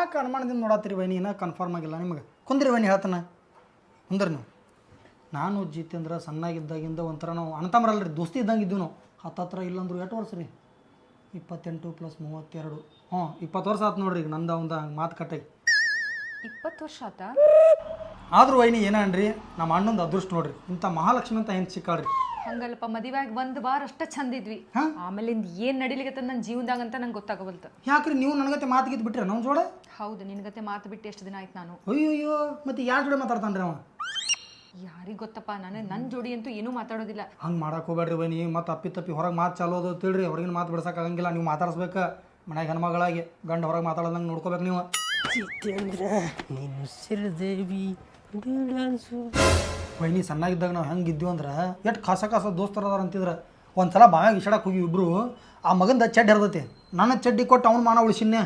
ಯಾಕೆ ಅನುಮಾನದಿಂದ ನೋಡತ್ತೀರಿ ವೈನಿ ಇನ್ನೂ ಕನ್ಫರ್ಮ್ ಆಗಿಲ್ಲ ನಿಮಗೆ ಕುಂದ್ರಿ ವೈನಿ ಹೇಳ್ತಾನೆ ಕುಂದ್ರಿ ನೀವು ನಾನು ಜಿತೇಂದ್ರ ಸಣ್ಣಾಗಿದ್ದಾಗಿಂದ ಒಂಥರ ನಾವು ಅಣ್ತಮ್ರಲ್ರಿ ದೋಸ್ತಿ ಇದ್ದಂಗೆ ಇದ್ದೀವಿ ನಾವು ಹತ್ತತ್ರ ಇಲ್ಲಂದ್ರು ಎಷ್ಟು ವರ್ಷ ರೀ 28 + 32 20 ವರ್ಷ ಆಯ್ತು ನೋಡ್ರಿ ಈಗ ನಂದು ಒಂದು ಹಂಗೆ ಮಾತು ಕಟ್ಟಾಗಿ 20 ವರ್ಷ ಆತ ಆದ್ರೂ ವೈನಿ ಏನನ್ರಿ ನಮ್ಮ ಅಣ್ಣಂದು ಅದೃಷ್ಟ ನೋಡ್ರಿ ಇಂಥ ಮಹಾಲಕ್ಷ್ಮಿ ಅಂತ ಹೆಂಗೆ ಸಿಕ್ಕಾಳ್ರಿ ಹಂಗಲ್ಲಪ್ಪ ಮದುವೆಯಾಗಿ ಒಂದು ವಾರ ಅಷ್ಟ ಚಂದ ಇದ್ವಿ ಆಮೇಲಿಂದ ಏನು ನಡಿಲಿಕತ್ತ ನನ್ನ ಜೀವನದಾಗ ಅಂತ ನಂಗೆ ಗೊತ್ತಾಗವಲ್ತು ಯಾಕ್ರಿ ನೀವು ನನಗತ್ತೆ ಮಾತಿಗಿದ್ದು ಬಿಟ್ರೆ ನಮ್ಮ ಜೋಡೆ ಹೌದು ನಿನಗತ್ತೆ ಮಾತು ಬಿಟ್ಟು ಎಷ್ಟು ದಿನ ಆಯ್ತು ನಾನು ಅಯ್ಯೋ ಮತ್ತೆ ಯಾರ ಜೋಡೆ ಮಾತಾಡ್ತಾನೆ ರೀ ಅವ ಯಾರಿಗೆ ಗೊತ್ತಪ್ಪ ನಾನು ನನ್ನ ಜೋಡಿ ಅಂತೂ ಏನೂ ಮಾತಾಡೋದಿಲ್ಲ ಹಂಗೆ ಮಾಡಕ್ಕೆ ಹೋಗ್ಬೇಡ್ರಿ ಬನ್ನಿ ಮತ್ತು ಅಪ್ಪಿ ಹೊರಗೆ ಮಾತು ಚಾಲೋದು ತಿಳ್ರಿ ಹೊರಗಿನ ಮಾತು ಬಿಡ್ಸೋಕ್ಕಾಗಂಗಿಲ್ಲ ನೀವು ಮಾತಾಡಿಸ್ಬೇಕು ಮನೆಗೆ ಹೆಣ್ಮಗಳಾಗಿ ಗಂಡ ಹೊರಗೆ ಮಾತಾಡೋದಂಗೆ ನೋಡ್ಕೋಬೇಕು ನೀವು ಜಿತೇಂದ್ರ ನೀನು ಸಿರದೇವಿ ವೈನಿ ಸಣ್ಣಾಗಿದ್ದಾಗ ನಾವು ಹೆಂಗೆ ಇದ್ದೀವಿ ಅಂದ್ರೆ ಎಷ್ಟು ಕಸ ದೋಸ್ತರು ಅದಾರ ಅಂತಿದ್ರೆ ಒಂದು ಸಲ ಬಾಯಾಗ ಇಶಾಡಕ್ಕೆ ಹೋಗಿ ಇಬ್ಬರು ಆ ಮಗಂದ ಚೆಡ್ ಹರಿದೈತಿ ನನ್ನ ಚಡ್ಡಿ ಕೊಟ್ಟು ಅವ್ನು ಮಾನ ಉಳಿಸಿನ್ನೆ